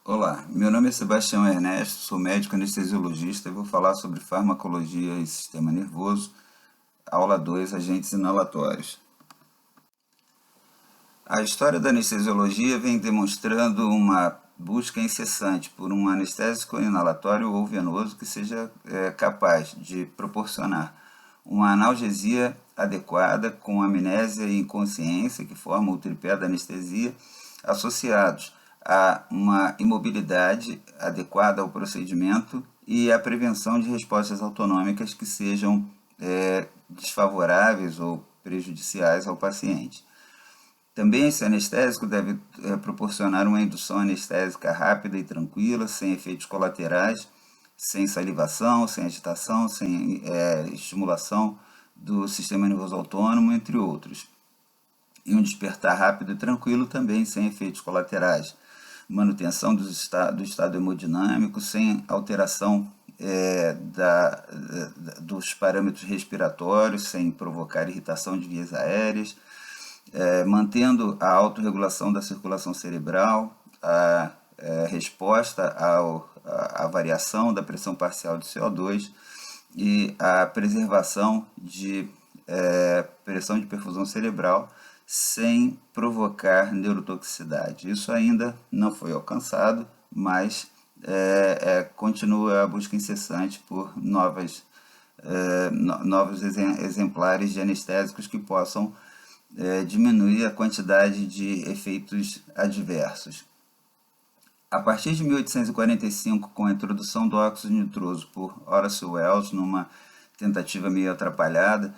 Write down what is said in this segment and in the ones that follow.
Olá, meu nome é Sebastião Ernesto, sou médico anestesiologista e vou falar sobre farmacologia e sistema nervoso, aula 2, agentes inalatórios. A história da anestesiologia vem demonstrando uma busca incessante por um anestésico inalatório ou venoso que seja capaz de proporcionar uma analgesia adequada com amnésia e inconsciência, que formam o tripé da anestesia, associados a uma imobilidade adequada ao procedimento e a prevenção de respostas autonômicas que sejam desfavoráveis ou prejudiciais ao paciente. Também esse anestésico deve proporcionar uma indução anestésica rápida e tranquila, sem efeitos colaterais, sem salivação, sem agitação, sem estimulação do sistema nervoso autônomo, entre outros. E um despertar rápido e tranquilo também, sem efeitos colaterais. Manutenção do estado hemodinâmico, sem alteração dos parâmetros respiratórios, sem provocar irritação de vias aéreas, mantendo a autorregulação da circulação cerebral, a resposta à variação da pressão parcial de CO2 e a preservação de pressão de perfusão cerebral sem provocar neurotoxicidade. Isso ainda não foi alcançado, mas continua a busca incessante por novos exemplares de anestésicos que possam diminuir a quantidade de efeitos adversos. A partir de 1845, com a introdução do óxido nitroso por Horace Wells, numa tentativa meio atrapalhada,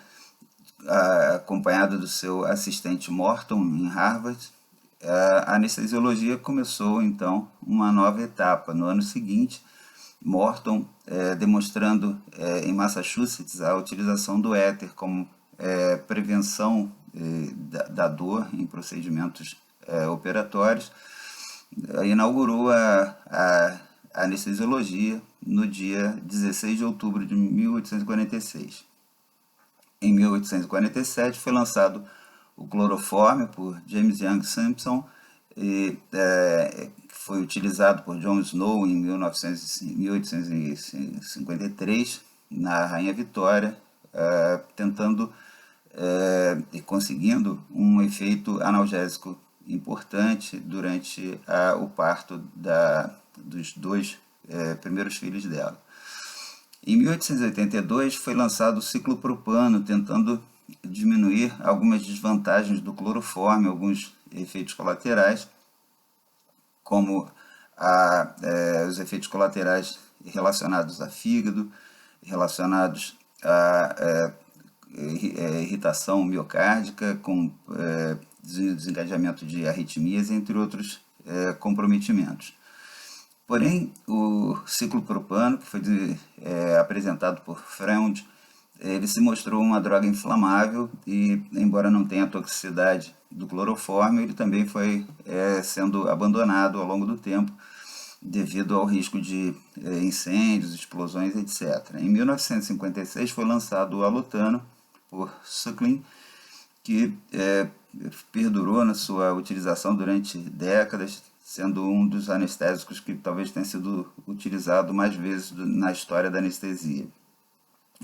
acompanhado do seu assistente Morton em Harvard, a anestesiologia começou então uma nova etapa. No ano seguinte, Morton demonstrando em Massachusetts a utilização do éter como prevenção da dor em procedimentos operatórios, inaugurou a anestesiologia no dia 16 de outubro de 1846. Em 1847 foi lançado o cloroforme por James Young Simpson e foi utilizado por John Snow em 1853 na Rainha Vitória, tentando e conseguindo um efeito analgésico importante durante o parto dos dois primeiros filhos dela. Em 1882 foi lançado o ciclopropano, tentando diminuir algumas desvantagens do cloroforme, alguns efeitos colaterais, como os efeitos colaterais relacionados a fígado, relacionados a irritação miocárdica, com desengajamento de arritmias, entre outros comprometimentos. Porém, o ciclopropano, que foi apresentado por Freund, ele se mostrou uma droga inflamável e, embora não tenha a toxicidade do cloroforme, ele também foi sendo abandonado ao longo do tempo devido ao risco de incêndios, explosões, etc. Em 1956 foi lançado o alotano por Suckling, que perdurou na sua utilização durante décadas, sendo um dos anestésicos que talvez tenha sido utilizado mais vezes na história da anestesia.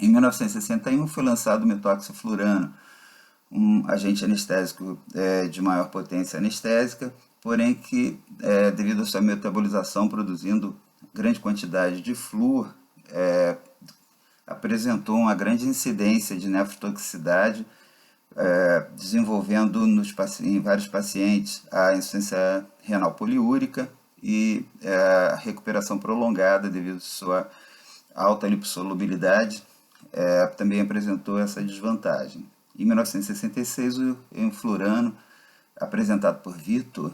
Em 1961 foi lançado o metoxiflurano, um agente anestésico de maior potência anestésica, porém que, devido à sua metabolização produzindo grande quantidade de flúor, apresentou uma grande incidência de nefrotoxicidade, desenvolvendo em vários pacientes a insuficiência renal poliúrica e a recuperação prolongada devido à sua alta lipossolubilidade, também apresentou essa desvantagem. Em 1966, o enflurano, apresentado por Vitor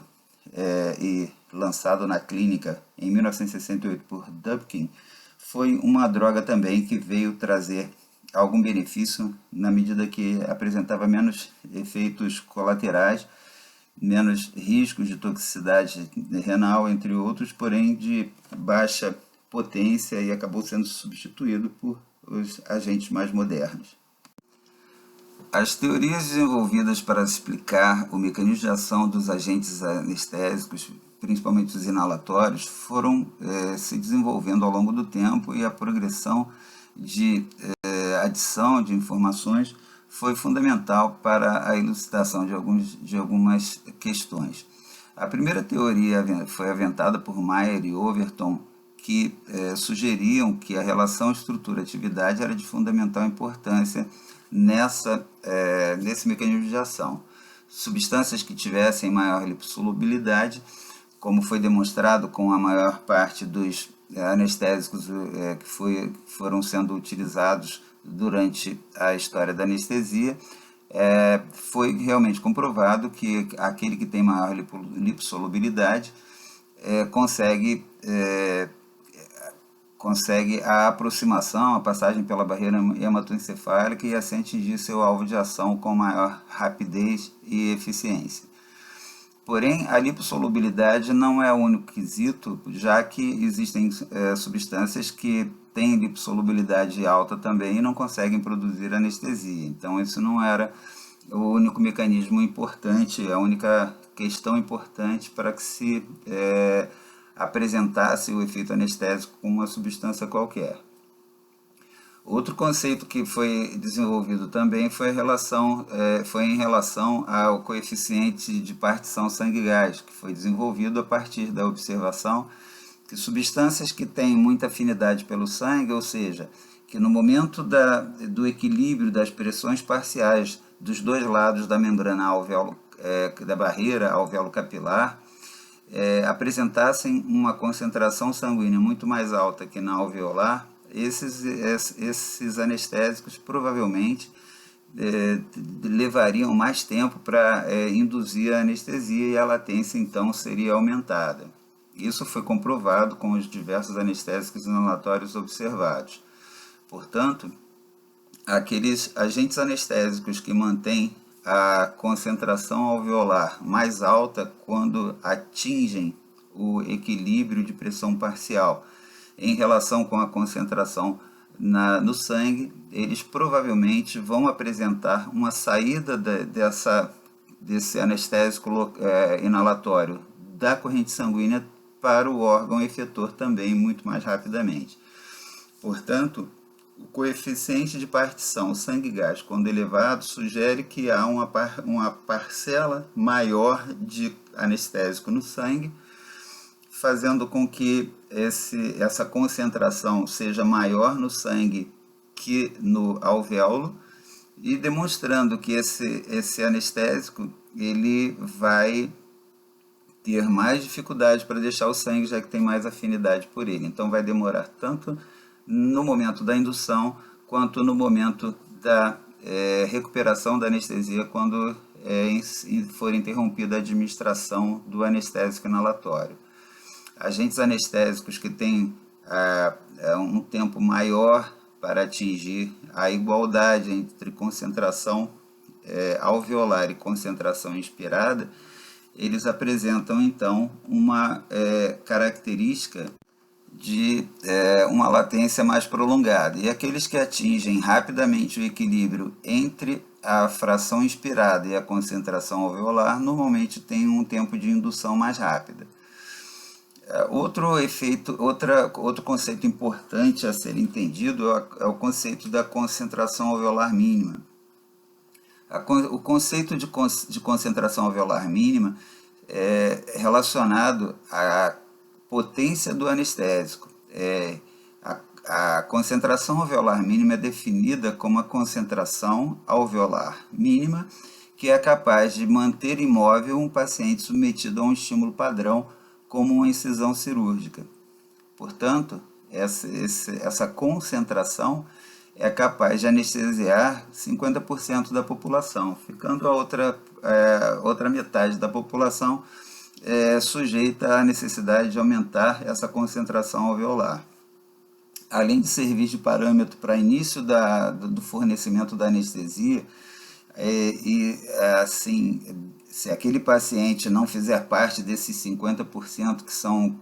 e lançado na clínica em 1968 por Dubkin, foi uma droga também que veio trazer algum benefício na medida que apresentava menos efeitos colaterais, menos riscos de toxicidade renal, entre outros, porém de baixa potência, e acabou sendo substituído por os agentes mais modernos. As teorias desenvolvidas para explicar o mecanismo de ação dos agentes anestésicos principalmente os inalatórios, foram se desenvolvendo ao longo do tempo, e a progressão de adição de informações foi fundamental para a elucidação de algumas questões. A primeira teoria foi aventada por Mayer e Overton, que sugeriam que a relação estrutura-atividade era de fundamental importância nesse mecanismo de ação. Substâncias que tivessem maior lipossolubilidade, como foi demonstrado com a maior parte dos anestésicos que foram sendo utilizados durante a história da anestesia, foi realmente comprovado que aquele que tem maior lipossolubilidade consegue a aproximação, a passagem pela barreira hematoencefálica e assim atingir seu alvo de ação com maior rapidez e eficiência. Porém, a lipossolubilidade não é o único quesito, já que existem substâncias que têm lipossolubilidade alta também e não conseguem produzir anestesia. Então, isso não era o único mecanismo importante, a única questão importante para que se apresentasse o efeito anestésico com uma substância qualquer. Outro conceito que foi desenvolvido também foi em relação ao coeficiente de partição sangue-gás, que foi desenvolvido a partir da observação que substâncias que têm muita afinidade pelo sangue, ou seja, que no momento do equilíbrio das pressões parciais dos dois lados da membrana alvéolo, da barreira alvéolo-capilar, apresentassem uma concentração sanguínea muito mais alta que na alveolar, esses anestésicos provavelmente levariam mais tempo para induzir a anestesia e a latência então seria aumentada. Isso foi comprovado com os diversos anestésicos inalatórios observados. Portanto, aqueles agentes anestésicos que mantêm a concentração alveolar mais alta quando atingem o equilíbrio de pressão parcial em relação com a concentração no sangue, eles provavelmente vão apresentar uma saída desse anestésico inalatório da corrente sanguínea para o órgão efetor também muito mais rapidamente. Portanto, o coeficiente de partição sangue-gás, quando elevado, sugere que há uma parcela maior de anestésico no sangue, fazendo com que essa concentração seja maior no sangue que no alvéolo, e demonstrando que esse anestésico ele vai ter mais dificuldade para deixar o sangue, já que tem mais afinidade por ele. Então vai demorar tanto no momento da indução quanto no momento da recuperação da anestesia, quando for interrompida a administração do anestésico inalatório. Agentes anestésicos que têm um tempo maior para atingir a igualdade entre concentração alveolar e concentração inspirada, eles apresentam então uma característica de uma latência mais prolongada. E aqueles que atingem rapidamente o equilíbrio entre a fração inspirada e a concentração alveolar normalmente têm um tempo de indução mais rápida. Outro conceito importante a ser entendido é o conceito da concentração alveolar mínima. O conceito de concentração alveolar mínima é relacionado à potência do anestésico. A concentração alveolar mínima é definida como a concentração alveolar mínima que é capaz de manter imóvel um paciente submetido a um estímulo padrão, como uma incisão cirúrgica. Portanto, essa concentração é capaz de anestesiar 50% da população, ficando a outra metade da população sujeita à necessidade de aumentar essa concentração alveolar. Além de servir de parâmetro para início do fornecimento da anestesia, se aquele paciente não fizer parte desses 50% que são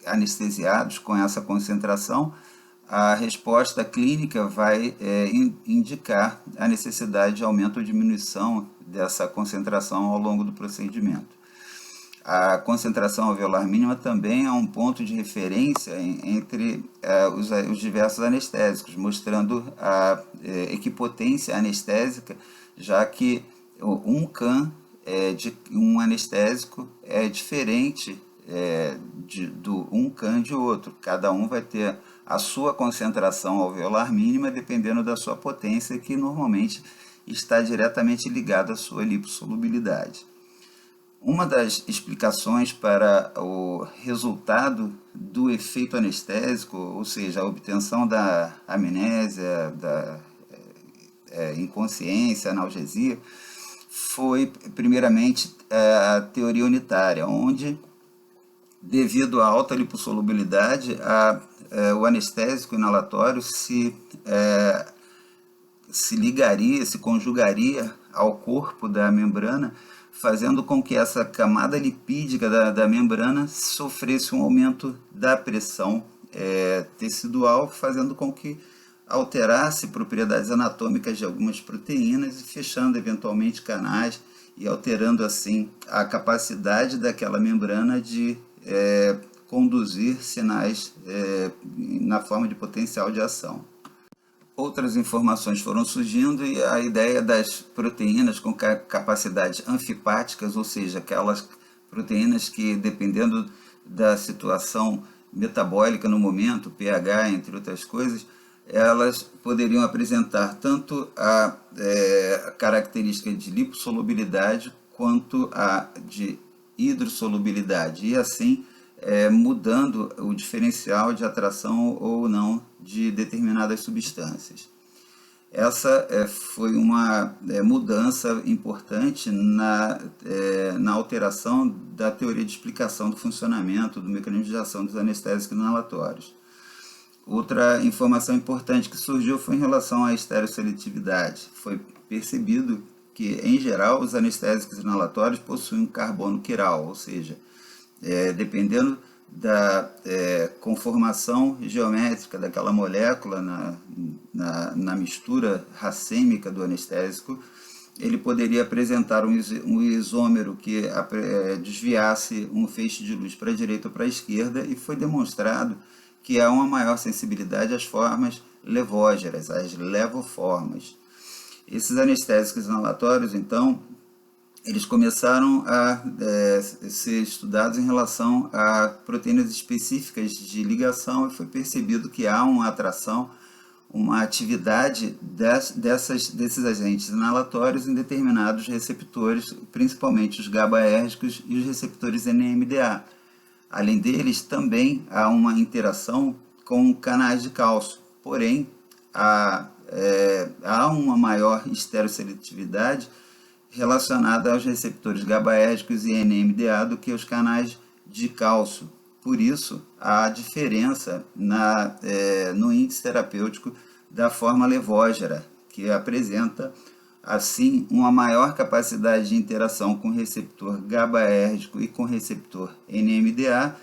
anestesiados com essa concentração, a resposta clínica vai indicar a necessidade de aumento ou diminuição dessa concentração ao longo do procedimento. a concentração alveolar mínima também é um ponto de referência entre os diversos anestésicos, mostrando a equipotência anestésica, já que um CAN de um anestésico é diferente do um CAN de outro. Cada um vai ter a sua concentração alveolar mínima dependendo da sua potência, que normalmente está diretamente ligada à sua lipossolubilidade. Uma das explicações para o resultado do efeito anestésico, ou seja, a obtenção da amnésia, da inconsciência, analgesia, foi primeiramente a teoria unitária, onde, devido à alta lipossolubilidade, o anestésico inalatório se ligaria, se conjugaria ao corpo da membrana, fazendo com que essa camada lipídica da membrana sofresse um aumento da pressão tecidual, fazendo com que alterasse propriedades anatômicas de algumas proteínas e fechando eventualmente canais e alterando assim a capacidade daquela membrana de conduzir sinais na forma de potencial de ação. Outras informações foram surgindo e a ideia das proteínas com capacidades anfipáticas, ou seja, aquelas proteínas que, dependendo da situação metabólica no momento, pH, entre outras coisas, elas poderiam apresentar tanto a característica de lipossolubilidade quanto a de hidrossolubilidade, e assim mudando o diferencial de atração ou não de determinadas substâncias. Essa foi uma mudança importante na alteração da teoria de explicação do funcionamento do mecanismo de ação dos anestésicos inalatórios. Outra informação importante que surgiu foi em relação à estereoseletividade. Foi percebido que, em geral, os anestésicos inalatórios possuem um carbono quiral, ou seja, dependendo da conformação geométrica daquela molécula na mistura racêmica do anestésico, ele poderia apresentar um isômero que desviasse um feixe de luz para a direita ou para a esquerda, e foi demonstrado que há uma maior sensibilidade às formas levógeras, às levoformas. Esses anestésicos inalatórios, então, eles começaram a ser estudados em relação a proteínas específicas de ligação, e foi percebido que há uma atração, uma atividade desses agentes inalatórios em determinados receptores, principalmente os GABAérgicos e os receptores NMDA. Além deles, também há uma interação com canais de cálcio, porém há uma maior estereoseletividade relacionada aos receptores GABAérgicos e NMDA do que os canais de cálcio. Por isso, há diferença no índice terapêutico da forma levógera, que apresenta, assim, uma maior capacidade de interação com o receptor GABAérgico e com o receptor NMDA,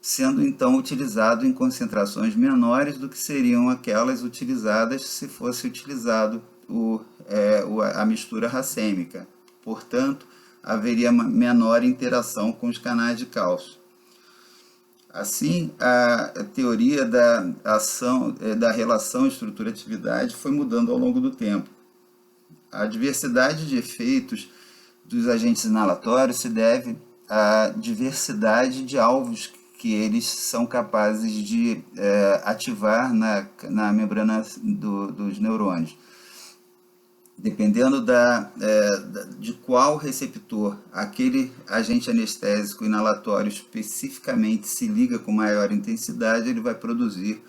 sendo então utilizado em concentrações menores do que seriam aquelas utilizadas se fosse utilizado a mistura racêmica. Portanto, haveria menor interação com os canais de cálcio. Assim, a teoria da relação estrutura-atividade foi mudando ao longo do tempo. A diversidade de efeitos dos agentes inalatórios se deve à diversidade de alvos que eles são capazes de ativar na membrana dos neurônios. Dependendo de qual receptor aquele agente anestésico inalatório especificamente se liga com maior intensidade, ele vai produzir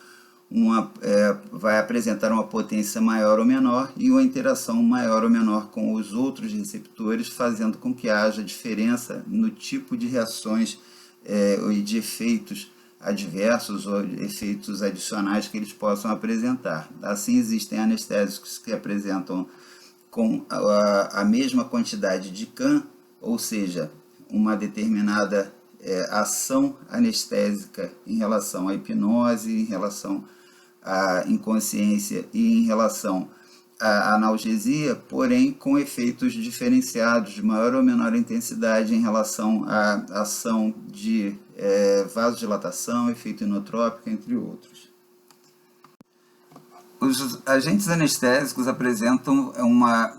vai apresentar uma potência maior ou menor e uma interação maior ou menor com os outros receptores, fazendo com que haja diferença no tipo de reações e de efeitos adversos ou efeitos adicionais que eles possam apresentar. Assim, existem anestésicos que apresentam com a mesma quantidade de CAN, ou seja, uma determinada ação anestésica em relação à hipnose, em relação à inconsciência e em relação a analgesia, porém com efeitos diferenciados, de maior ou menor intensidade em relação à ação de vasodilatação, efeito inotrópico, entre outros. Os agentes anestésicos apresentam uma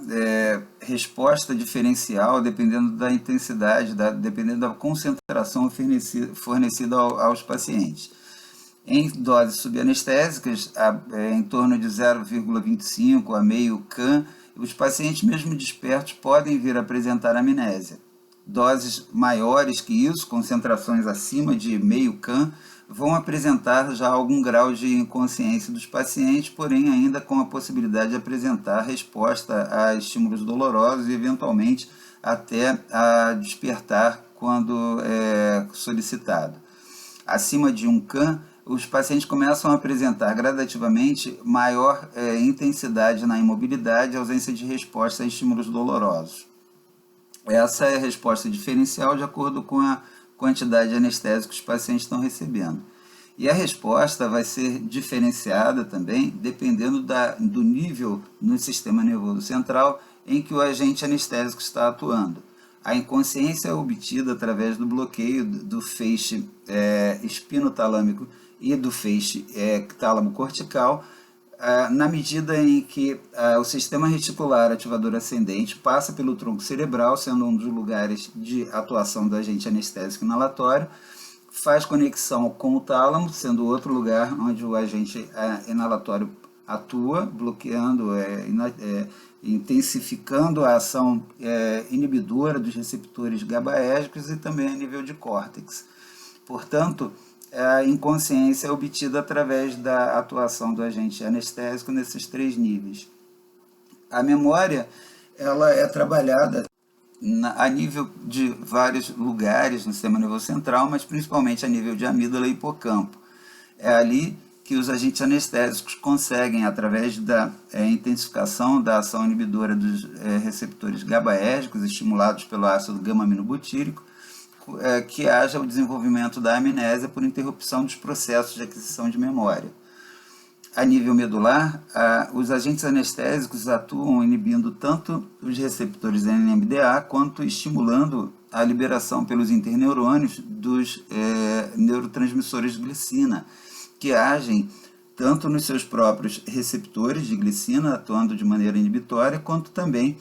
resposta diferencial dependendo da intensidade, dependendo da concentração fornecida aos pacientes. Em doses subanestésicas, em torno de 0,25 a meio CAM, os pacientes mesmo despertos podem vir a apresentar amnésia. Doses maiores que isso, concentrações acima de meio CAM, vão apresentar já algum grau de inconsciência dos pacientes, porém ainda com a possibilidade de apresentar resposta a estímulos dolorosos e eventualmente até a despertar quando solicitado. Acima de 1 CAM, os pacientes começam a apresentar gradativamente maior intensidade na imobilidade e ausência de resposta a estímulos dolorosos. Essa é a resposta diferencial de acordo com a quantidade de anestésico que os pacientes estão recebendo. E a resposta vai ser diferenciada também dependendo do nível no sistema nervoso central em que o agente anestésico está atuando. A inconsciência é obtida através do bloqueio do feixe espinotalâmico e do feixe tálamo-cortical, na medida em que o sistema reticular ativador ascendente passa pelo tronco cerebral, sendo um dos lugares de atuação do agente anestésico inalatório, faz conexão com o tálamo, sendo outro lugar onde o agente inalatório atua, bloqueando, intensificando a ação inibidora dos receptores GABAérgicos e também a nível de córtex. Portanto, a inconsciência é obtida através da atuação do agente anestésico nesses 3 níveis. A memória ela é trabalhada a nível de vários lugares no sistema nervoso central, mas principalmente a nível de amígdala e hipocampo. É ali que os agentes anestésicos conseguem, através da intensificação da ação inibidora dos receptores GABAérgicos estimulados pelo ácido gama-aminobutírico, que haja o desenvolvimento da amnésia por interrupção dos processos de aquisição de memória. A nível medular, os agentes anestésicos atuam inibindo tanto os receptores NMDA quanto estimulando a liberação pelos interneurônios dos neurotransmissores de glicina, que agem tanto nos seus próprios receptores de glicina, atuando de maneira inibitória, quanto também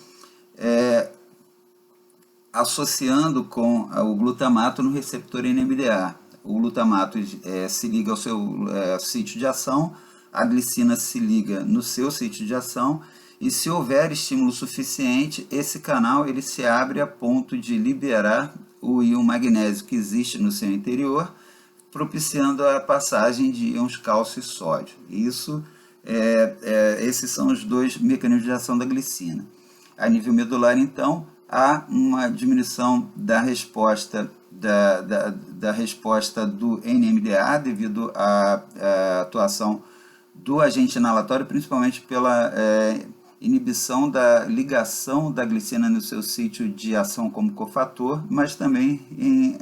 associando com o glutamato no receptor NMDA. O glutamato se liga ao seu sítio de ação, a glicina se liga no seu sítio de ação, e se houver estímulo suficiente, esse canal ele se abre a ponto de liberar o íon magnésio que existe no seu interior, propiciando a passagem de íons cálcio e sódio. Esses são os 2 mecanismos de ação da glicina. A nível medular, então, há uma diminuição da resposta da resposta do NMDA devido à atuação do agente inalatório, principalmente pela inibição da ligação da glicina no seu sítio de ação como cofator, mas também em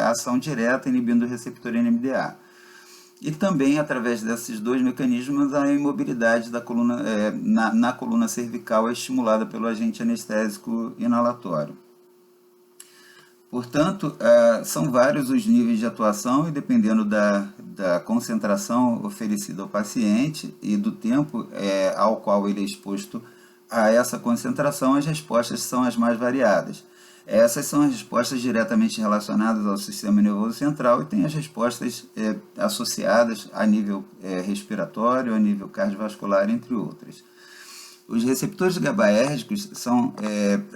ação direta inibindo o receptor NMDA. E também, através desses 2 mecanismos, a imobilidade da coluna, na coluna cervical é estimulada pelo agente anestésico inalatório. Portanto, são vários os níveis de atuação e dependendo da concentração oferecida ao paciente e do tempo ao qual ele é exposto a essa concentração, as respostas são as mais variadas. Essas são as respostas diretamente relacionadas ao sistema nervoso central e tem as respostas associadas a nível respiratório, a nível cardiovascular, entre outras. Os receptores GABAérgicos são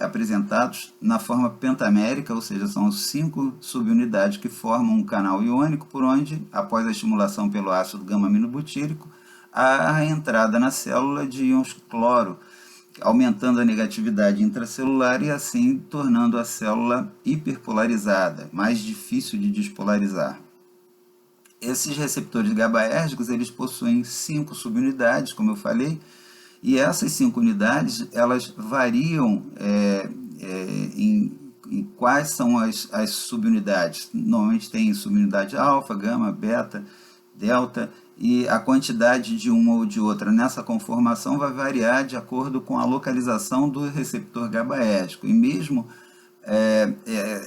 apresentados na forma pentamérica, ou seja, são 5 subunidades que formam um canal iônico por onde, após a estimulação pelo ácido gama-aminobutírico, há a entrada na célula de íons cloro, aumentando a negatividade intracelular e assim tornando a célula hiperpolarizada, mais difícil de despolarizar. Esses receptores GABAérgicos eles possuem 5 subunidades, como eu falei, e essas 5 unidades elas variam em quais são as subunidades. Normalmente tem subunidade alfa, gama, beta, delta e a quantidade de uma ou de outra nessa conformação vai variar de acordo com a localização do receptor GABAérgico. E mesmo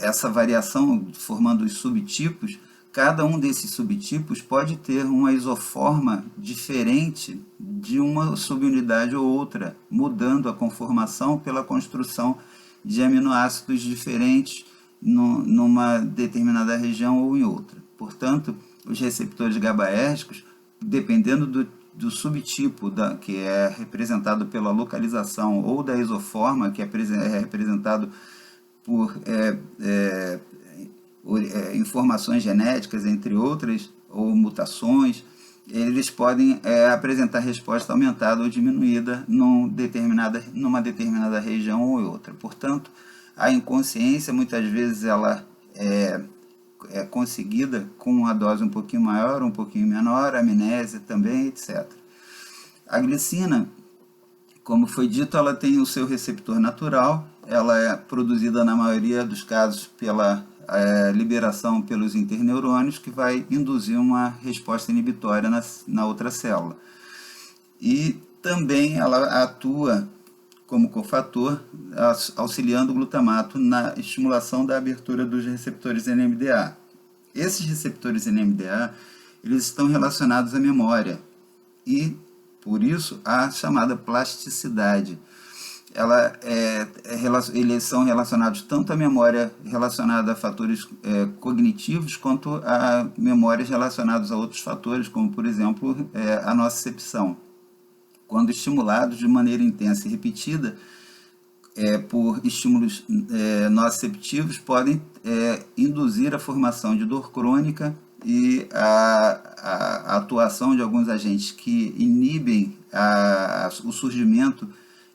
essa variação formando os subtipos, cada um desses subtipos pode ter uma isoforma diferente de uma subunidade ou outra, mudando a conformação pela construção de aminoácidos diferentes numa determinada região ou em outra. Portanto, os receptores GABAérgicos, dependendo do subtipo que é representado pela localização, ou da isoforma, que é representado por informações genéticas, entre outras, ou mutações, eles podem apresentar resposta aumentada ou diminuída numa determinada região ou outra. Portanto, a inconsciência, muitas vezes, ela é conseguida com uma dose um pouquinho maior, um pouquinho menor, amnésia também, etc. A glicina, como foi dito, ela tem o seu receptor natural, ela é produzida na maioria dos casos pela liberação pelos interneurônios, que vai induzir uma resposta inibitória na outra célula. E também ela atua como cofator, auxiliando o glutamato na estimulação da abertura dos receptores NMDA. Esses receptores NMDA, eles estão relacionados à memória e, por isso, à chamada plasticidade. Eles são relacionados tanto à memória relacionada a fatores cognitivos, quanto a memórias relacionadas a outros fatores, como, por exemplo, a nocicepção. Quando estimulados de maneira intensa e repetida por estímulos nociceptivos, podem induzir a formação de dor crônica e a atuação de alguns agentes que inibem o surgimento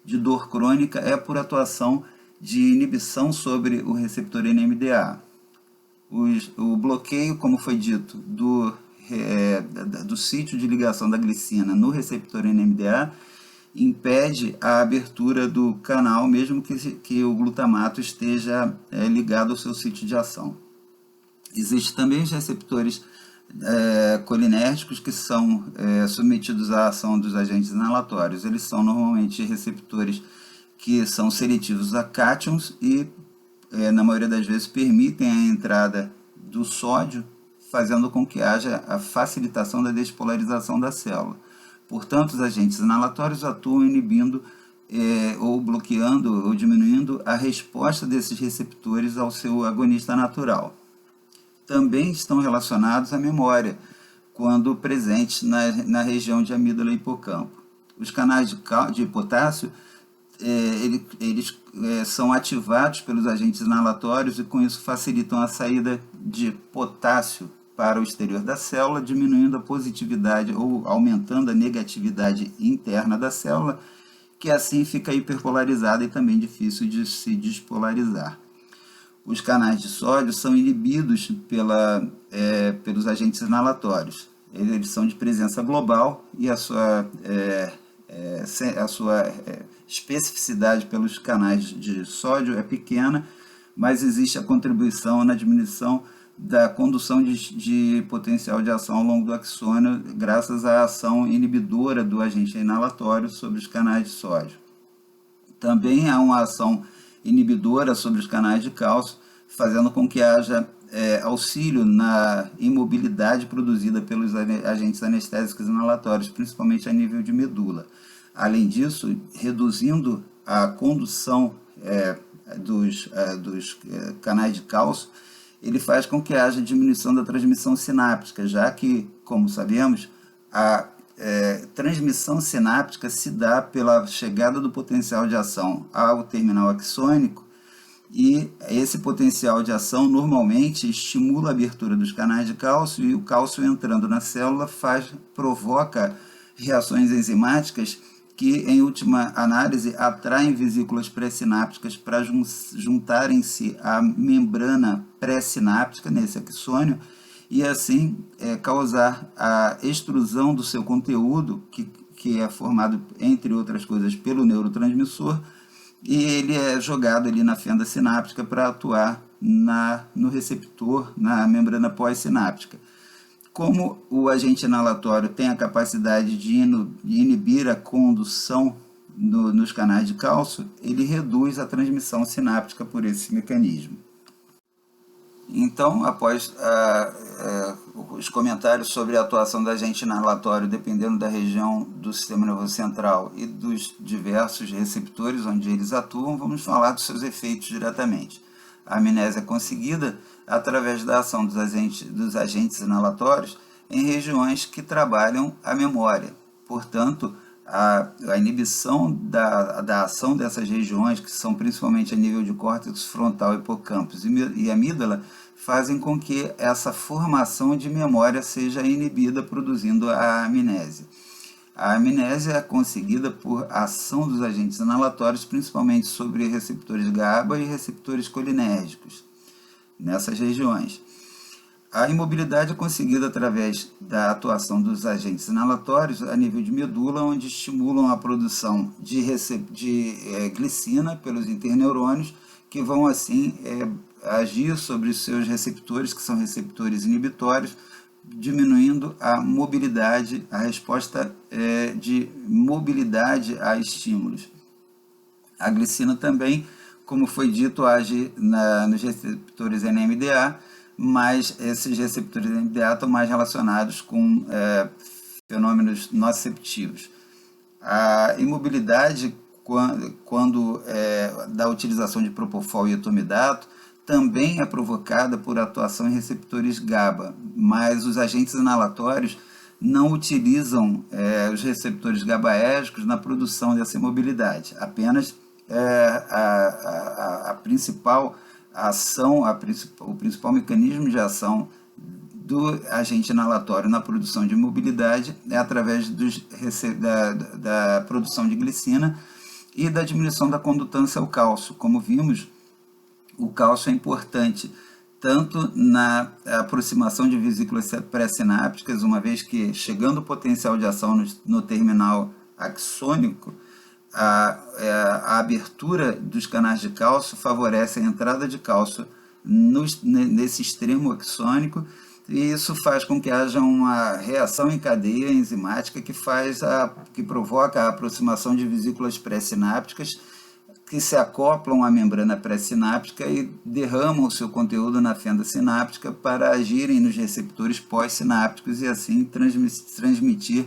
de dor crônica por atuação de inibição sobre o receptor NMDA. O bloqueio, como foi dito, do sítio de ligação da glicina no receptor NMDA impede a abertura do canal, mesmo que o glutamato esteja ligado ao seu sítio de ação. Existem também os receptores colinérgicos, que são submetidos à ação dos agentes inalatórios. Eles são normalmente receptores que são seletivos a cátions e, na maioria das vezes, permitem a entrada do sódio, fazendo com que haja a facilitação da despolarização da célula. Portanto, os agentes inalatórios atuam inibindo ou bloqueando ou diminuindo a resposta desses receptores ao seu agonista natural. Também estão relacionados à memória, quando presentes na região de amígdala e hipocampo. Os canais de potássio, eles são ativados pelos agentes inalatórios e com isso facilitam a saída de potássio para o exterior da célula, diminuindo a positividade ou aumentando a negatividade interna da célula, que assim fica hiperpolarizada e também difícil de se despolarizar. Os canais de sódio são inibidos pelos agentes inalatórios. Eles são de presença global e a sua especificidade pelos canais de sódio é pequena, mas existe a contribuição na diminuição da condução de potencial de ação ao longo do axônio, graças à ação inibidora do agente inalatório sobre os canais de sódio. Também há uma ação inibidora sobre os canais de cálcio, fazendo com que haja auxílio na imobilidade produzida pelos agentes anestésicos inalatórios, principalmente a nível de medula. Além disso, reduzindo a condução dos canais de cálcio, ele faz com que haja diminuição da transmissão sináptica, já que, como sabemos, a transmissão sináptica se dá pela chegada do potencial de ação ao terminal axônico, e esse potencial de ação normalmente estimula a abertura dos canais de cálcio, e o cálcio entrando na célula provoca reações enzimáticas que, em última análise, atraem vesículas pré-sinápticas para juntarem-se à membrana pré-sináptica nesse axônio, e assim causar a extrusão do seu conteúdo, que é formado, entre outras coisas, pelo neurotransmissor, e ele é jogado ali na fenda sináptica para atuar no receptor, na membrana pós-sináptica. Como o agente inalatório tem a capacidade de inibir a condução nos canais de cálcio, ele reduz a transmissão sináptica por esse mecanismo. Então, após os comentários sobre a atuação do agente inalatório dependendo da região do sistema nervoso central e dos diversos receptores onde eles atuam, vamos falar dos seus efeitos diretamente. A amnésia é conseguida através da ação dos agentes inalatórios em regiões que trabalham a memória. Portanto, a inibição da ação dessas regiões, que são principalmente a nível de córtex frontal, hipocampo e amígdala, fazem com que essa formação de memória seja inibida, produzindo a amnésia. A amnésia é conseguida por ação dos agentes inalatórios, principalmente sobre receptores GABA e receptores colinérgicos, nessas regiões. A imobilidade é conseguida através da atuação dos agentes inalatórios a nível de medula, onde estimulam a produção de glicina pelos interneurônios, que vão assim agir sobre os seus receptores, que são receptores inibitórios, diminuindo a mobilidade, a resposta de mobilidade a estímulos. A glicina também, como foi dito, age nos receptores NMDA, mas esses receptores NMDA estão mais relacionados com fenômenos nociceptivos. A imobilidade, quando da utilização de propofol e etomidato, também é provocada por atuação em receptores GABA, mas os agentes inalatórios não utilizam os receptores GABAérgicos na produção dessa imobilidade. Apenas a principal ação, o principal mecanismo de ação do agente inalatório na produção de imobilidade é através da produção de glicina e da diminuição da condutância ao cálcio. Como vimos, o cálcio é importante tanto na aproximação de vesículas pré-sinápticas, uma vez que, chegando o potencial de ação no terminal axônico, a abertura dos canais de cálcio favorece a entrada de cálcio nesse extremo axônico, e isso faz com que haja uma reação em cadeia enzimática que provoca a aproximação de vesículas pré-sinápticas que se acoplam à membrana pré-sináptica e derramam o seu conteúdo na fenda sináptica para agirem nos receptores pós-sinápticos e assim transmitir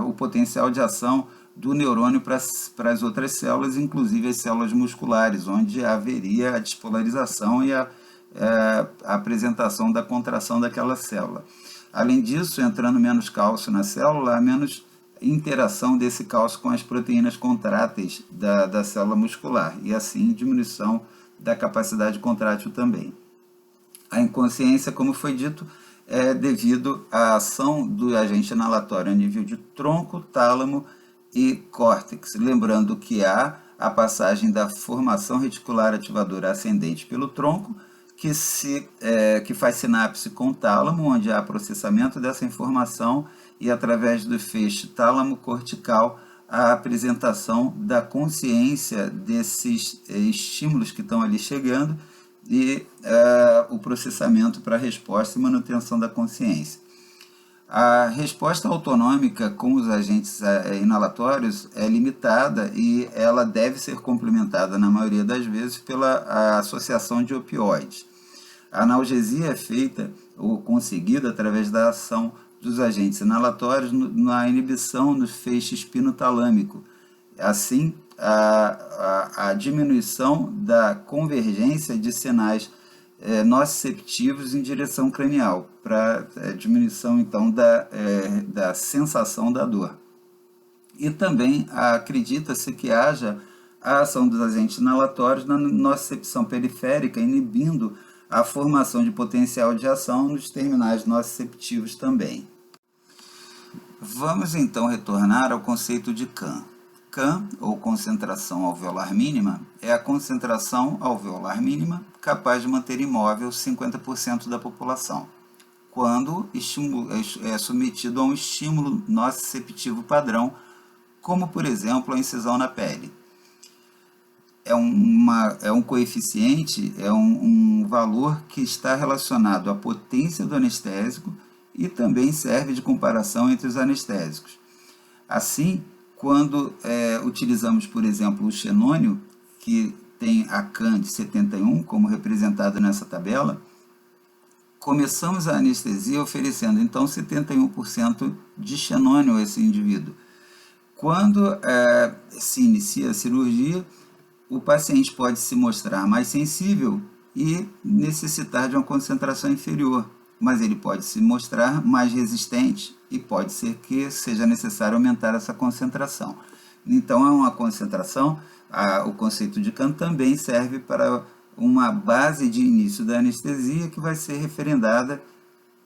o potencial de ação do neurônio para as outras células, inclusive as células musculares, onde haveria a despolarização e a apresentação da contração daquela célula. Além disso, entrando menos cálcio na célula, há menos interação desse cálcio com as proteínas contráteis da célula muscular, e assim diminuição da capacidade contrátil também. A inconsciência, como foi dito, é devido à ação do agente inalatório a nível de tronco, tálamo e córtex, lembrando que há a passagem da formação reticular ativadora ascendente pelo tronco, que faz sinapse com o tálamo, onde há processamento dessa informação, e através do feixe tálamo-cortical a apresentação da consciência desses estímulos que estão ali chegando e o processamento para a resposta e manutenção da consciência. A resposta autonômica com os agentes inalatórios é limitada e ela deve ser complementada, na maioria das vezes, pela associação de opioides. A analgesia é feita ou conseguida através da ação dos agentes inalatórios na inibição do feixe espinotalâmico. Assim, a diminuição da convergência de sinais nociceptivos em direção cranial, para diminuição então da sensação da dor. E também acredita-se que haja a ação dos agentes inalatórios na nocicepção periférica, inibindo a formação de potencial de ação nos terminais nociceptivos também. Vamos então retornar ao conceito de CAM. CAM, ou concentração alveolar mínima, é a concentração alveolar mínima capaz de manter imóvel 50% da população, quando é submetido a um estímulo nociceptivo padrão, como por exemplo a incisão na pele. é um coeficiente, um valor que está relacionado à potência do anestésico e também serve de comparação entre os anestésicos. Assim, quando utilizamos, por exemplo, o xenônio, que tem a CAN de 71, como representado nessa tabela, começamos a anestesia oferecendo, então, 71% de xenônio a esse indivíduo. Quando se inicia a cirurgia, o paciente pode se mostrar mais sensível e necessitar de uma concentração inferior, mas ele pode se mostrar mais resistente e pode ser que seja necessário aumentar essa concentração. Então, é uma concentração, o conceito de CAN também serve para uma base de início da anestesia que vai ser referendada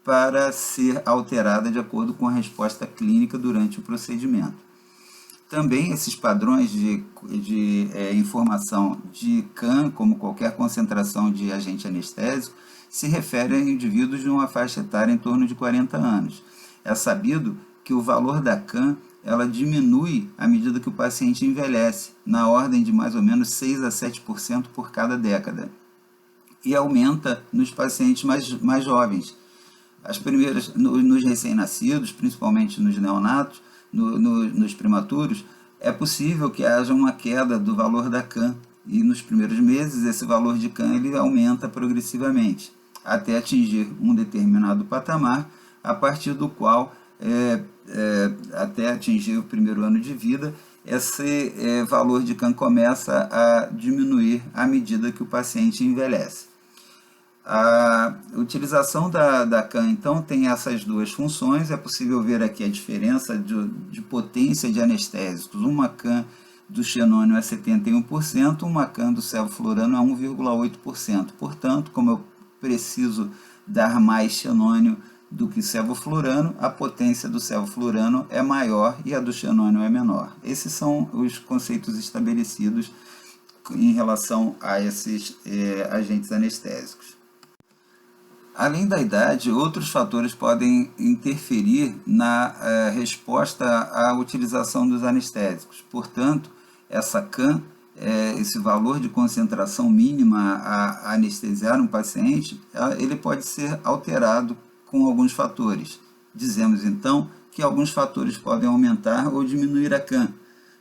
para ser alterada de acordo com a resposta clínica durante o procedimento. Também esses padrões de informação de CAN, como qualquer concentração de agente anestésico, se referem a indivíduos de uma faixa etária em torno de 40 anos. É sabido que o valor da CAN ela diminui à medida que o paciente envelhece, na ordem de mais ou menos 6 a 7% por cada década, e aumenta nos pacientes mais jovens. As primeiras, nos recém-nascidos, principalmente nos neonatos, nos prematuros, é possível que haja uma queda do valor da CAN, e nos primeiros meses esse valor de CAN ele aumenta progressivamente, até atingir um determinado patamar, a partir do qual, até atingir o primeiro ano de vida, esse valor de CAN começa a diminuir à medida que o paciente envelhece. A utilização da CAN, então, tem essas duas funções. É possível ver aqui a diferença de potência de anestésicos. Uma CAN do xenônio é 71%, uma CAN do sevoflurano é 1,8%. Portanto, como eu preciso dar mais xenônio do que sevoflurano, a potência do sevoflurano é maior e a do xenônio é menor. Esses são os conceitos estabelecidos em relação a esses agentes anestésicos. Além da idade, outros fatores podem interferir na resposta à utilização dos anestésicos. Portanto, essa CAN, esse valor de concentração mínima a anestesiar um paciente, ele pode ser alterado com alguns fatores. Dizemos, então, que alguns fatores podem aumentar ou diminuir a CAN.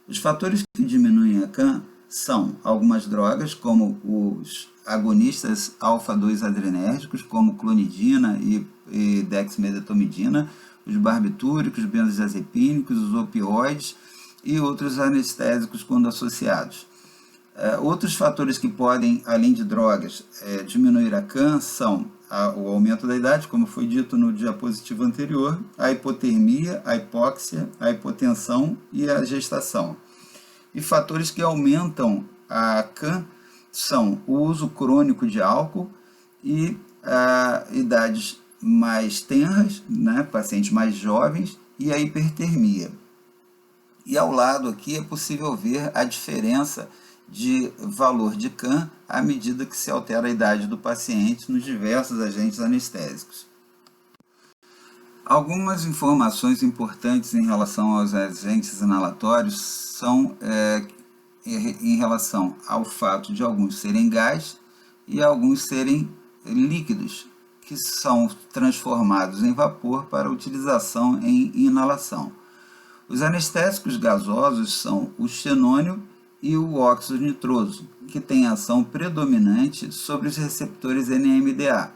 Os fatores que diminuem a CAN são algumas drogas, como os agonistas alfa-2 adrenérgicos, como clonidina e dexmedetomidina, os barbitúricos, benzodiazepínicos, os opioides e outros anestésicos quando associados. Outros fatores que podem, além de drogas, diminuir a CAN são o aumento da idade, como foi dito no diapositivo anterior, a hipotermia, a hipóxia, a hipotensão e a gestação. E fatores que aumentam a CAN são o uso crônico de álcool e idades mais tenras, né, pacientes mais jovens, e a hipertermia. E ao lado aqui é possível ver a diferença de valor de CAN à medida que se altera a idade do paciente nos diversos agentes anestésicos. Algumas informações importantes em relação aos agentes inalatórios são em relação ao fato de alguns serem gás e alguns serem líquidos, que são transformados em vapor para utilização em inalação. Os anestésicos gasosos são o xenônio e o óxido nitroso, que têm ação predominante sobre os receptores NMDA.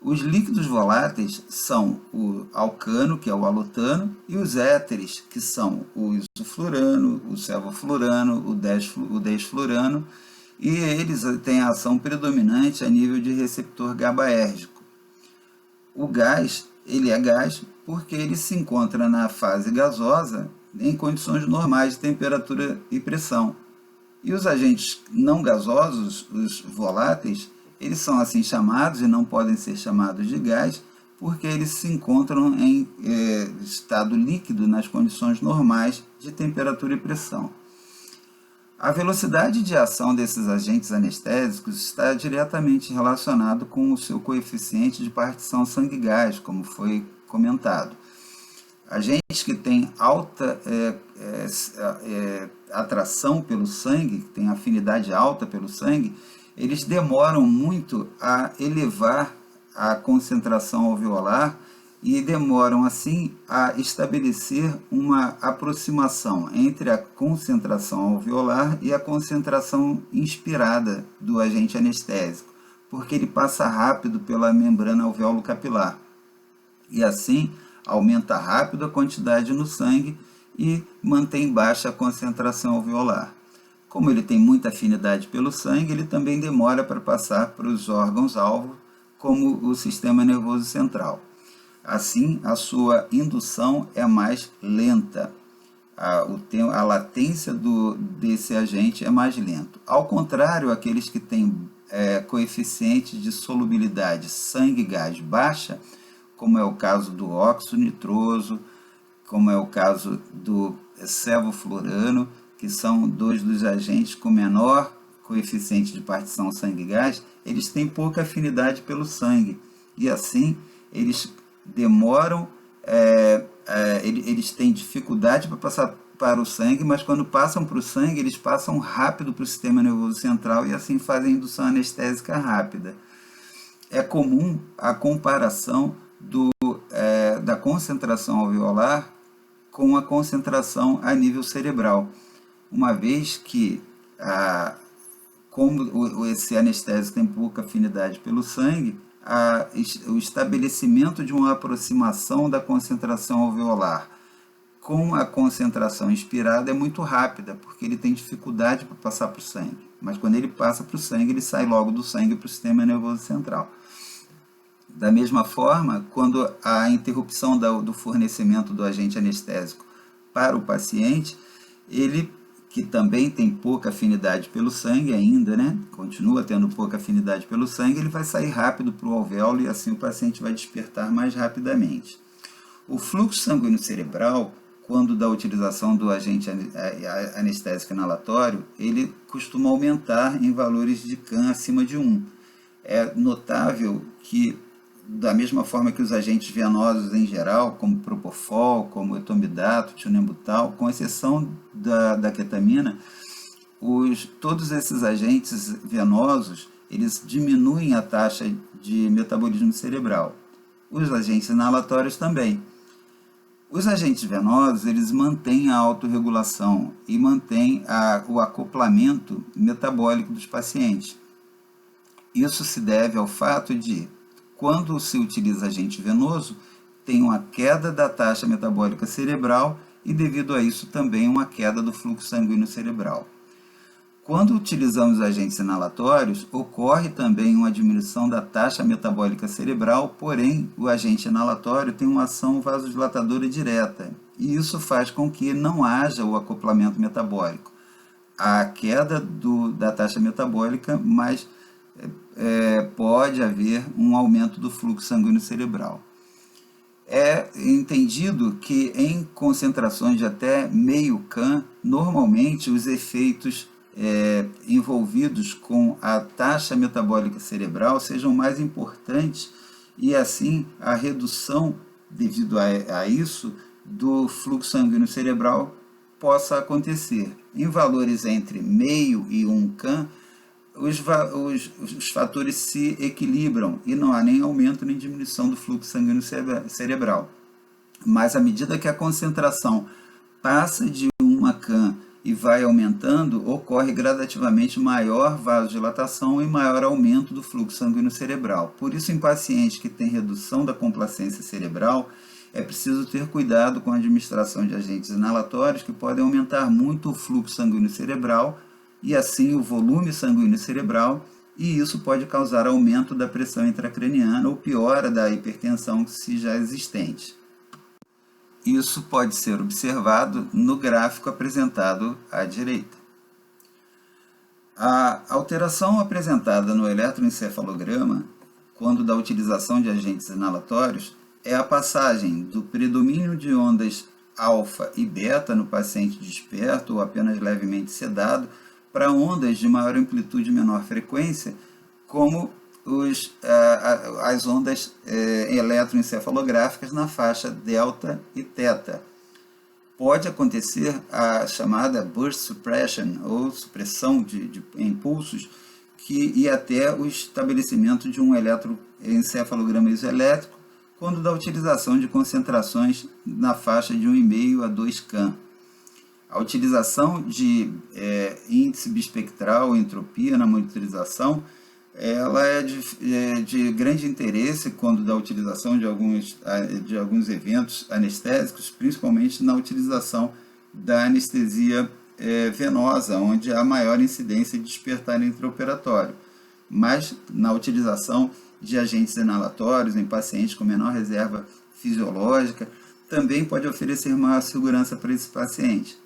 Os líquidos voláteis são o alcano, que é o alotano, e os éteres, que são o isoflurano, o sevoflurano, o desflurano, e eles têm a ação predominante a nível de receptor GABAérgico. O gás, ele é gás porque ele se encontra na fase gasosa em condições normais de temperatura e pressão. E os agentes não gasosos, os voláteis, eles são assim chamados e não podem ser chamados de gás, porque eles se encontram em estado líquido nas condições normais de temperatura e pressão. A velocidade de ação desses agentes anestésicos está diretamente relacionado com o seu coeficiente de partição sangue-gás, como foi comentado. Agentes que têm alta atração pelo sangue, que têm afinidade alta pelo sangue, eles demoram muito a elevar a concentração alveolar e demoram assim a estabelecer uma aproximação entre a concentração alveolar e a concentração inspirada do agente anestésico, porque ele passa rápido pela membrana alveolo-capilar e assim aumenta rápido a quantidade no sangue e mantém baixa a concentração alveolar. Como ele tem muita afinidade pelo sangue, ele também demora para passar para os órgãos-alvo, como o sistema nervoso central. Assim, a sua indução é mais lenta. A latência desse agente é mais lento. Ao contrário, aqueles que têm coeficiente de solubilidade sangue-gás baixa, como é o caso do óxido nitroso, como é o caso do sevoflurano, que são dois dos agentes com menor coeficiente de partição sangue-gás, eles têm pouca afinidade pelo sangue. E assim, eles demoram, eles têm dificuldade para passar para o sangue, mas quando passam para o sangue, eles passam rápido para o sistema nervoso central e assim fazem indução anestésica rápida. É comum a comparação da concentração alveolar com a concentração a nível cerebral, uma vez que, como esse anestésico tem pouca afinidade pelo sangue, o estabelecimento de uma aproximação da concentração alveolar com a concentração inspirada é muito rápida, porque ele tem dificuldade para passar para o sangue. Mas quando ele passa para o sangue, ele sai logo do sangue para o sistema nervoso central. Da mesma forma, quando a interrupção do fornecimento do agente anestésico para o paciente, ele, que também tem pouca afinidade pelo sangue ainda, continua tendo pouca afinidade pelo sangue, ele vai sair rápido para o alvéolo e assim o paciente vai despertar mais rapidamente. O fluxo sanguíneo cerebral, quando da utilização do agente anestésico inalatório, ele costuma aumentar em valores de CAM acima de 1. É notável que, da mesma forma que os agentes venosos em geral, como propofol, como etomidato, tionembutal, com exceção da ketamina, todos esses agentes venosos, eles diminuem a taxa de metabolismo cerebral. Os agentes inalatórios também. Os agentes venosos, eles mantêm a autorregulação e mantêm o acoplamento metabólico dos pacientes. Isso se deve ao fato de, quando se utiliza agente venoso, tem uma queda da taxa metabólica cerebral e, devido a isso, também uma queda do fluxo sanguíneo cerebral. Quando utilizamos agentes inalatórios, ocorre também uma diminuição da taxa metabólica cerebral, porém, o agente inalatório tem uma ação vasodilatadora direta, e isso faz com que não haja o acoplamento metabólico. Há queda da taxa metabólica, mas pode haver um aumento do fluxo sanguíneo cerebral. É entendido que em concentrações de até meio CAM, normalmente os efeitos envolvidos com a taxa metabólica cerebral sejam mais importantes e assim a redução devido a isso do fluxo sanguíneo cerebral possa acontecer. Em valores entre meio e 1 CAM, os fatores se equilibram e não há nem aumento nem diminuição do fluxo sanguíneo cerebral. Mas à medida que a concentração passa de 1 CAM e vai aumentando, ocorre gradativamente maior vasodilatação e maior aumento do fluxo sanguíneo cerebral. Por isso, em pacientes que têm redução da complacência cerebral, é preciso ter cuidado com a administração de agentes inalatórios que podem aumentar muito o fluxo sanguíneo cerebral e assim o volume sanguíneo cerebral, e isso pode causar aumento da pressão intracraniana ou piora da hipertensão se já existente. Isso pode ser observado no gráfico apresentado à direita. A alteração apresentada no eletroencefalograma, quando da utilização de agentes inalatórios, é a passagem do predomínio de ondas alfa e beta no paciente desperto ou apenas levemente sedado para ondas de maior amplitude e menor frequência, como as ondas eletroencefalográficas na faixa delta e teta. Pode acontecer a chamada burst suppression, ou supressão de impulsos, que ia até o estabelecimento de um eletroencefalograma isoelétrico quando da utilização de concentrações na faixa de 1,5 a 2 keV. A utilização de índice bispectral, entropia na monitorização, ela é de grande interesse quando da utilização de alguns eventos anestésicos, principalmente na utilização da anestesia venosa, onde há maior incidência de despertar intraoperatório, mas na utilização de agentes inalatórios em pacientes com menor reserva fisiológica, também pode oferecer maior segurança para esse paciente.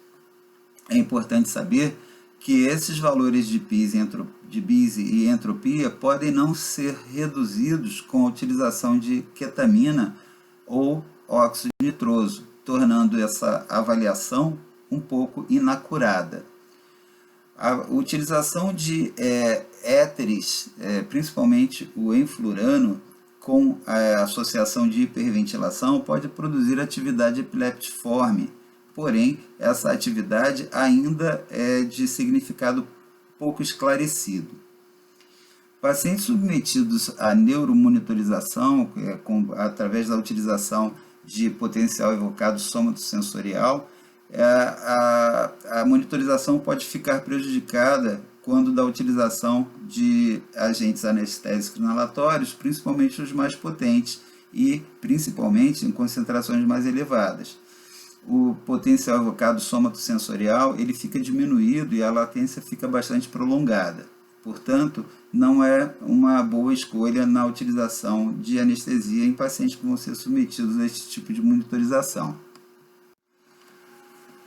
É importante saber que esses valores de BIS e entropia podem não ser reduzidos com a utilização de ketamina ou óxido nitroso, tornando essa avaliação um pouco inacurada. A utilização de éteres, principalmente o enflurano, com a associação de hiperventilação, pode produzir atividade epileptiforme. Porém, essa atividade ainda é de significado pouco esclarecido. Pacientes submetidos à neuromonitorização, através da utilização de potencial evocado somatosensorial, a monitorização pode ficar prejudicada quando da utilização de agentes anestésicos inalatórios, principalmente os mais potentes e principalmente em concentrações mais elevadas. O potencial evocado somatosensorial ele fica diminuído e a latência fica bastante prolongada. Portanto, não é uma boa escolha na utilização de anestesia em pacientes que vão ser submetidos a esse tipo de monitorização.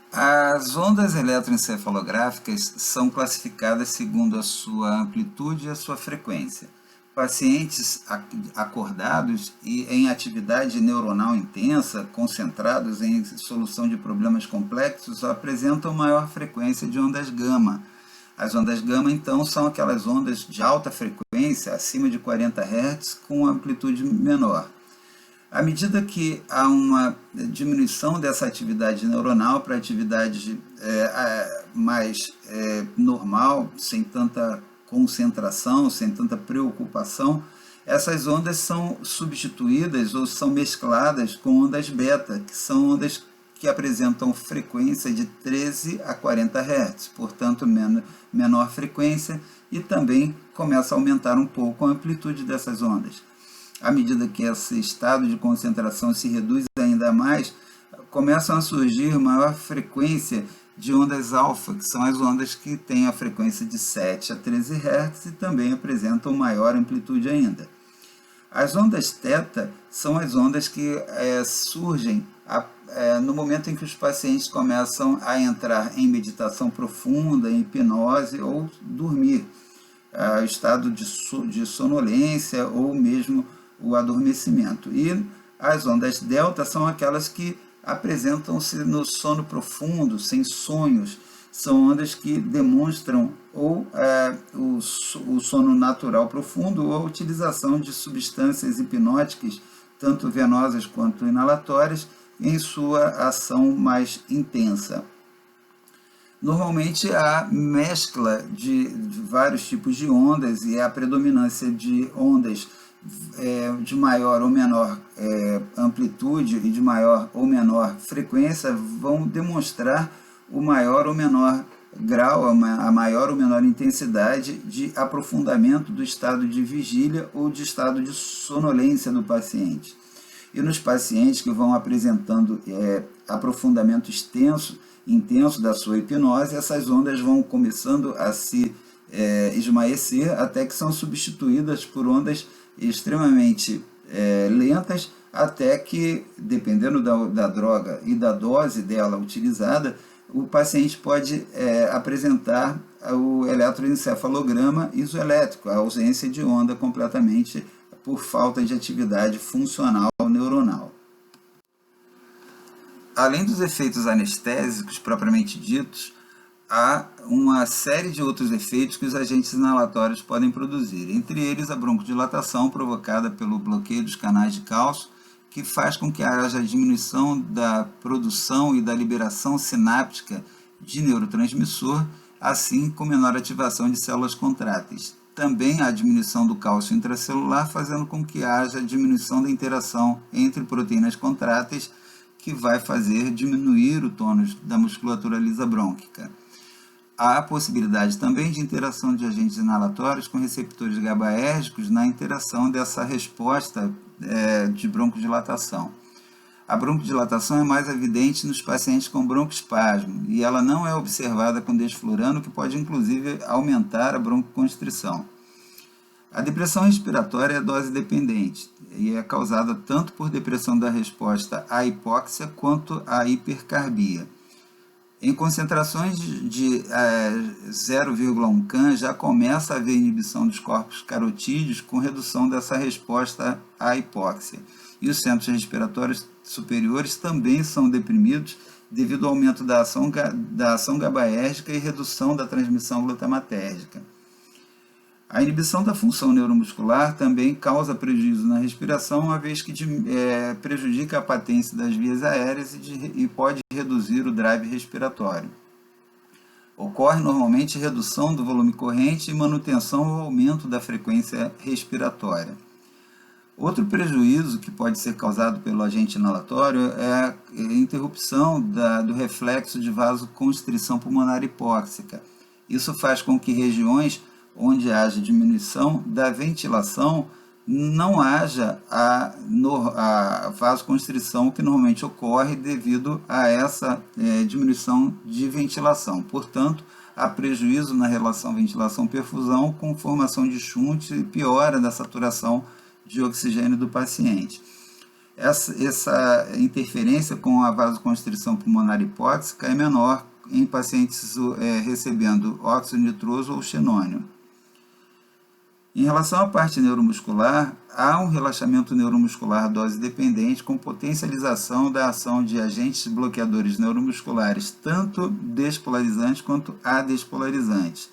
As ondas eletroencefalográficas são classificadas segundo a sua amplitude e a sua frequência. Pacientes acordados e em atividade neuronal intensa, concentrados em solução de problemas complexos, apresentam maior frequência de ondas gama. As ondas gama, então, são aquelas ondas de alta frequência, acima de 40 Hz, com amplitude menor. À medida que há uma diminuição dessa atividade neuronal para atividade mais normal, sem tanta concentração, sem tanta preocupação, essas ondas são substituídas ou são mescladas com ondas beta, que são ondas que apresentam frequência de 13 a 40 Hz, portanto menor frequência, e também começa a aumentar um pouco a amplitude dessas ondas. À medida que esse estado de concentração se reduz ainda mais, começam a surgir maior frequência de ondas alfa, que são as ondas que têm a frequência de 7 a 13 Hz e também apresentam maior amplitude ainda. As ondas θ são as ondas que surgem no momento em que os pacientes começam a entrar em meditação profunda, em hipnose ou dormir, estado de sonolência ou mesmo o adormecimento. E as ondas delta são aquelas que apresentam-se no sono profundo, sem sonhos. São ondas que demonstram ou o sono natural profundo ou a utilização de substâncias hipnóticas, tanto venosas quanto inalatórias, em sua ação mais intensa. Normalmente há mescla de vários tipos de ondas e a predominância de ondas de maior ou menor amplitude e de maior ou menor frequência vão demonstrar o maior ou menor grau, a maior ou menor intensidade de aprofundamento do estado de vigília ou de estado de sonolência do paciente. E nos pacientes que vão apresentando aprofundamento intenso da sua hipnose, essas ondas vão começando a se esmaecer até que são substituídas por ondas extremamente lentas, até que, dependendo da droga e da dose dela utilizada, o paciente pode apresentar o eletroencefalograma isoelétrico, a ausência de onda completamente por falta de atividade funcional neuronal. Além dos efeitos anestésicos propriamente ditos, há uma série de outros efeitos que os agentes inalatórios podem produzir, entre eles a broncodilatação provocada pelo bloqueio dos canais de cálcio, que faz com que haja diminuição da produção e da liberação sináptica de neurotransmissor, assim como menor ativação de células contráteis. Também há diminuição do cálcio intracelular, fazendo com que haja diminuição da interação entre proteínas contráteis, que vai fazer diminuir o tônus da musculatura lisa brônquica. Há a possibilidade também de interação de agentes inalatórios com receptores GABAérgicos na interação dessa resposta de broncodilatação. A broncodilatação é mais evidente nos pacientes com broncoespasmo e ela não é observada com desflurano, que pode inclusive aumentar a broncoconstrição. A depressão respiratória é dose dependente e é causada tanto por depressão da resposta à hipóxia quanto à hipercarbia. Em concentrações de 0,1 can já começa a haver inibição dos corpos carotídeos com redução dessa resposta à hipóxia. E os centros respiratórios superiores também são deprimidos devido ao aumento da ação GABAérgica e redução da transmissão glutamatérgica. A inibição da função neuromuscular também causa prejuízo na respiração, uma vez que prejudica a patência das vias aéreas e pode reduzir o drive respiratório. Ocorre normalmente redução do volume corrente e manutenção ou aumento da frequência respiratória. Outro prejuízo que pode ser causado pelo agente inalatório é a interrupção do reflexo de vasoconstrição pulmonar hipóxica. Isso faz com que regiões onde haja diminuição da ventilação, não haja a vasoconstrição que normalmente ocorre devido a essa diminuição de ventilação. Portanto, há prejuízo na relação ventilação-perfusão com formação de shunt e piora da saturação de oxigênio do paciente. Essa interferência com a vasoconstrição pulmonar hipóxica é menor em pacientes recebendo óxido nitroso ou xenônio. Em relação à parte neuromuscular, há um relaxamento neuromuscular dose dependente com potencialização da ação de agentes bloqueadores neuromusculares, tanto despolarizantes quanto adespolarizantes.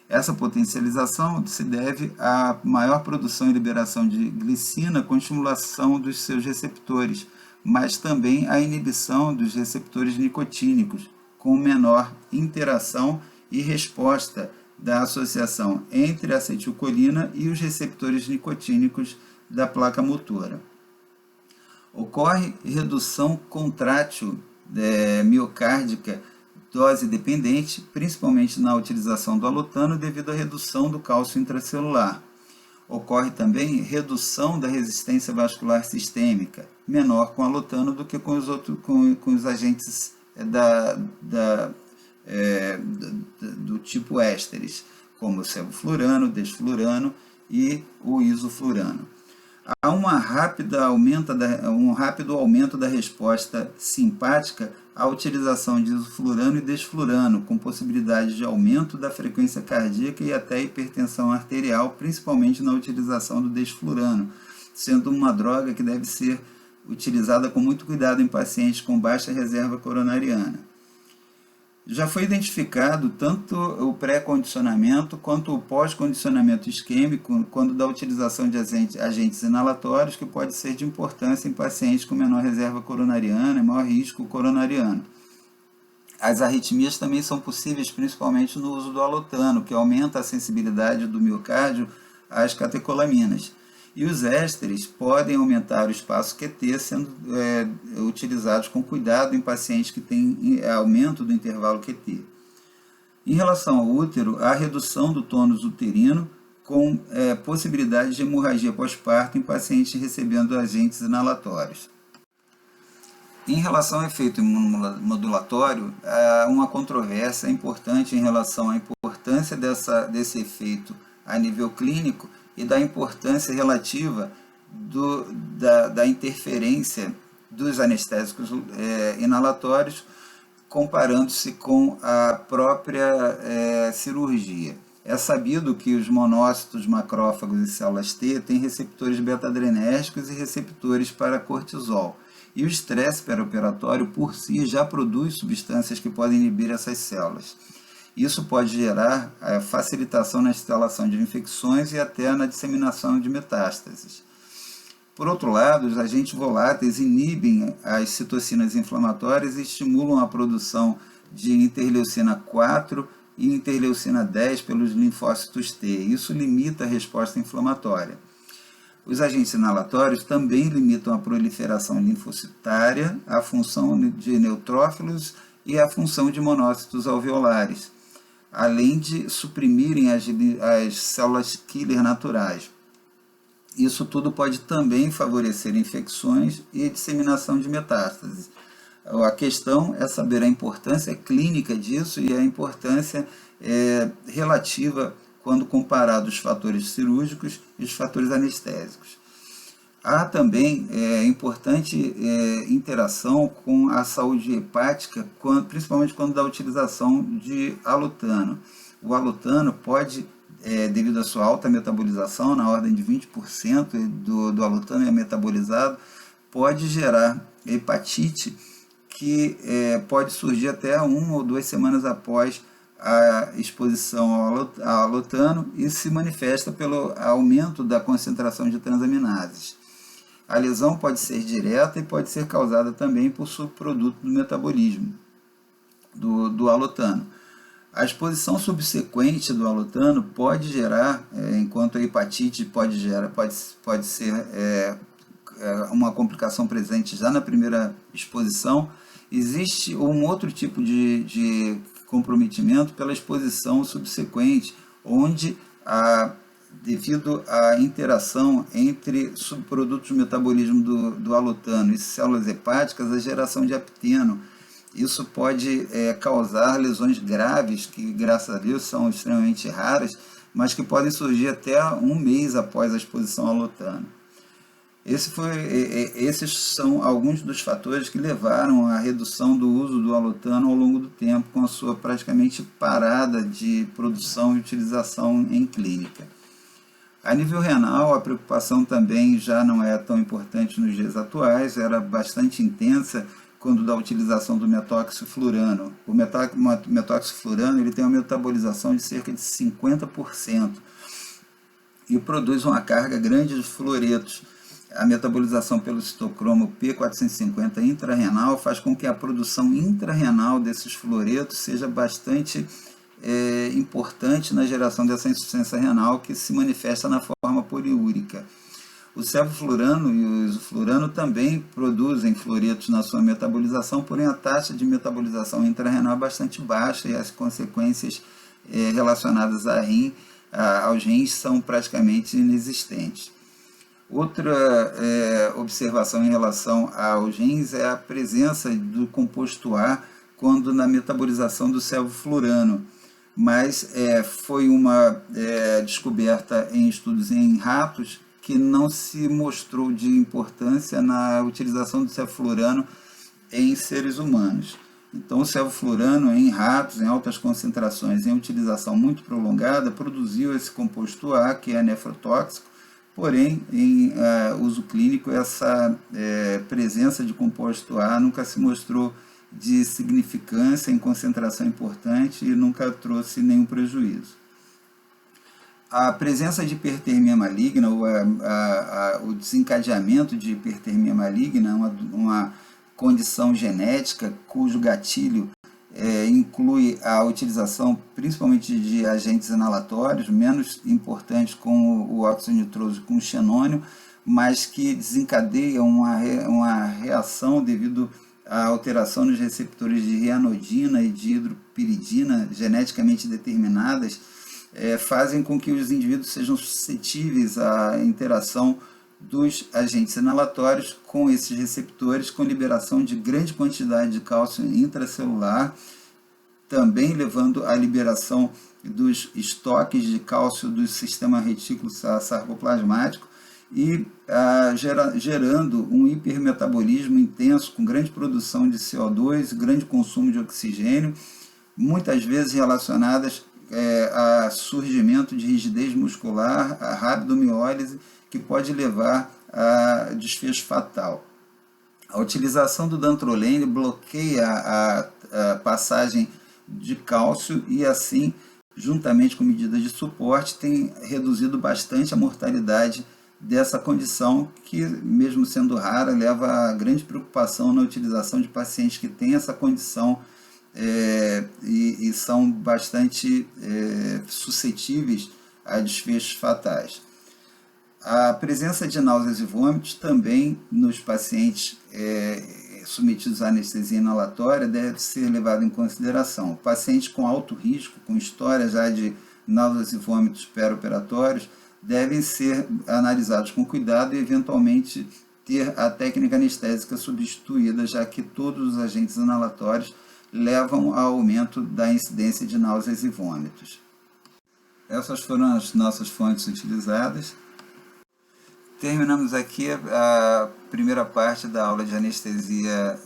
Essa potencialização se deve à maior produção e liberação de glicina com estimulação dos seus receptores, mas também à inibição dos receptores nicotínicos, com menor interação e resposta da associação entre a acetilcolina e os receptores nicotínicos da placa motora. Ocorre redução contrátil miocárdica dose dependente, principalmente na utilização do alotano, devido à redução do cálcio intracelular. Ocorre também redução da resistência vascular sistêmica, menor com alotano do que com os agentes do tipo ésteres, como o sevoflurano, desflurano e o isoflurano. Há um rápido aumento da resposta simpática à utilização de isoflurano e desflurano, com possibilidade de aumento da frequência cardíaca e até hipertensão arterial, principalmente na utilização do desflurano, sendo uma droga que deve ser utilizada com muito cuidado em pacientes com baixa reserva coronariana. Já foi identificado tanto o pré-condicionamento quanto o pós-condicionamento isquêmico quando da utilização de agentes inalatórios, que pode ser de importância em pacientes com menor reserva coronariana e maior risco coronariano. As arritmias também são possíveis, principalmente no uso do alotano, que aumenta a sensibilidade do miocárdio às catecolaminas. E os ésteres podem aumentar o espaço QT, sendo utilizados com cuidado em pacientes que têm aumento do intervalo QT. Em relação ao útero, há redução do tônus uterino, com possibilidade de hemorragia pós-parto em pacientes recebendo agentes inalatórios. Em relação ao efeito imunomodulatório, há uma controvérsia importante em relação à importância desse efeito a nível clínico e da importância relativa da interferência dos anestésicos inalatórios, comparando-se com a própria cirurgia. É sabido que os monócitos, macrófagos e células T têm receptores beta-adrenérgicos e receptores para cortisol. E o estresse perioperatório por si já produz substâncias que podem inibir essas células. Isso pode gerar facilitação na instalação de infecções e até na disseminação de metástases. Por outro lado, os agentes voláteis inibem as citocinas inflamatórias e estimulam a produção de interleucina 4 e interleucina 10 pelos linfócitos T. Isso limita a resposta inflamatória. Os agentes inalatórios também limitam a proliferação linfocitária, a função de neutrófilos e a função de monócitos alveolares, além de suprimirem as células killer naturais. Isso tudo pode também favorecer infecções e disseminação de metástases. A questão é saber a importância clínica disso e a importância relativa quando comparado os fatores cirúrgicos e os fatores anestésicos. Há também importante interação com a saúde hepática, principalmente quando da utilização de alutano. O alutano pode, devido à sua alta metabolização, na ordem de 20% do alutano é metabolizado, pode gerar hepatite que pode surgir até 1 ou 2 semanas após a exposição ao alutano e se manifesta pelo aumento da concentração de transaminases. A lesão pode ser direta e pode ser causada também por subproduto do metabolismo do alutano. A exposição subsequente do alutano pode gerar, enquanto a hepatite pode ser uma complicação presente já na primeira exposição, existe um outro tipo de comprometimento pela exposição subsequente, onde, devido à interação entre subprodutos do metabolismo do alutano e células hepáticas, a geração de apteno. Isso pode causar lesões graves, que graças a Deus são extremamente raras, mas que podem surgir até 1 mês após a exposição ao alutano. Esses são alguns dos fatores que levaram à redução do uso do alutano ao longo do tempo, com a sua praticamente parada de produção e utilização em clínica. A nível renal, a preocupação também já não é tão importante nos dias atuais, era bastante intensa quando da utilização do metóxiflurano. O metóxiflurano ele tem uma metabolização de cerca de 50% e produz uma carga grande de fluoretos. A metabolização pelo citocromo P450 intrarrenal faz com que a produção intrarrenal desses fluoretos seja bastante importante na geração dessa insuficiência renal, que se manifesta na forma poliúrica. O sevoflurano e o isoflurano também produzem fluoretos na sua metabolização, porém a taxa de metabolização intrarrenal é bastante baixa e as consequências relacionadas aos rins são praticamente inexistentes. Outra observação em relação aos rins é a presença do composto A quando na metabolização do sevoflurano, mas foi uma descoberta em estudos em ratos que não se mostrou de importância na utilização do sevoflurano em seres humanos. Então, o sevoflurano em ratos, em altas concentrações, em utilização muito prolongada, produziu esse composto A, que é nefrotóxico. Porém, em uso clínico, essa presença de composto A nunca se mostrou de significância em concentração importante e nunca trouxe nenhum prejuízo. A presença de hipertermia maligna, ou o desencadeamento de hipertermia maligna, uma condição genética cujo gatilho inclui a utilização principalmente de agentes inalatórios, menos importantes como o óxido nitroso e com o xenônio, mas que desencadeia uma reação devido à alteração nos receptores de rianodina e de hidropiridina geneticamente determinadas, fazem com que os indivíduos sejam suscetíveis à interação dos agentes inalatórios com esses receptores, com liberação de grande quantidade de cálcio intracelular, também levando à liberação dos estoques de cálcio do sistema retículo sarcoplasmático e gerando um hipermetabolismo intenso, com grande produção de CO2, grande consumo de oxigênio, muitas vezes relacionadas a surgimento de rigidez muscular, a rabdomiólise, que pode levar a desfecho fatal. A utilização do dantrolene bloqueia a passagem de cálcio e assim, juntamente com medidas de suporte, tem reduzido bastante a mortalidade dessa condição que, mesmo sendo rara, leva a grande preocupação na utilização de pacientes que têm essa condição e são bastante suscetíveis a desfechos fatais. A presença de náuseas e vômitos também nos pacientes submetidos à anestesia inalatória deve ser levado em consideração. Pacientes com alto risco, com história já de náuseas e vômitos pré-operatórios, devem ser analisados com cuidado e eventualmente ter a técnica anestésica substituída, já que todos os agentes inalatórios levam ao aumento da incidência de náuseas e vômitos. Essas foram as nossas fontes utilizadas. Terminamos aqui a primeira parte da aula de anestesia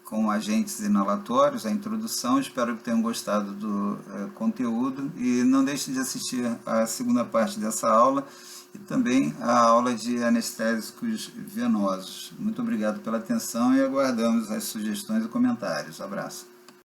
com agentes inalatórios, a introdução. Espero que tenham gostado do conteúdo e não deixem de assistir a segunda parte dessa aula e também a aula de anestésicos venosos. Muito obrigado pela atenção e aguardamos as sugestões e comentários. Abraço.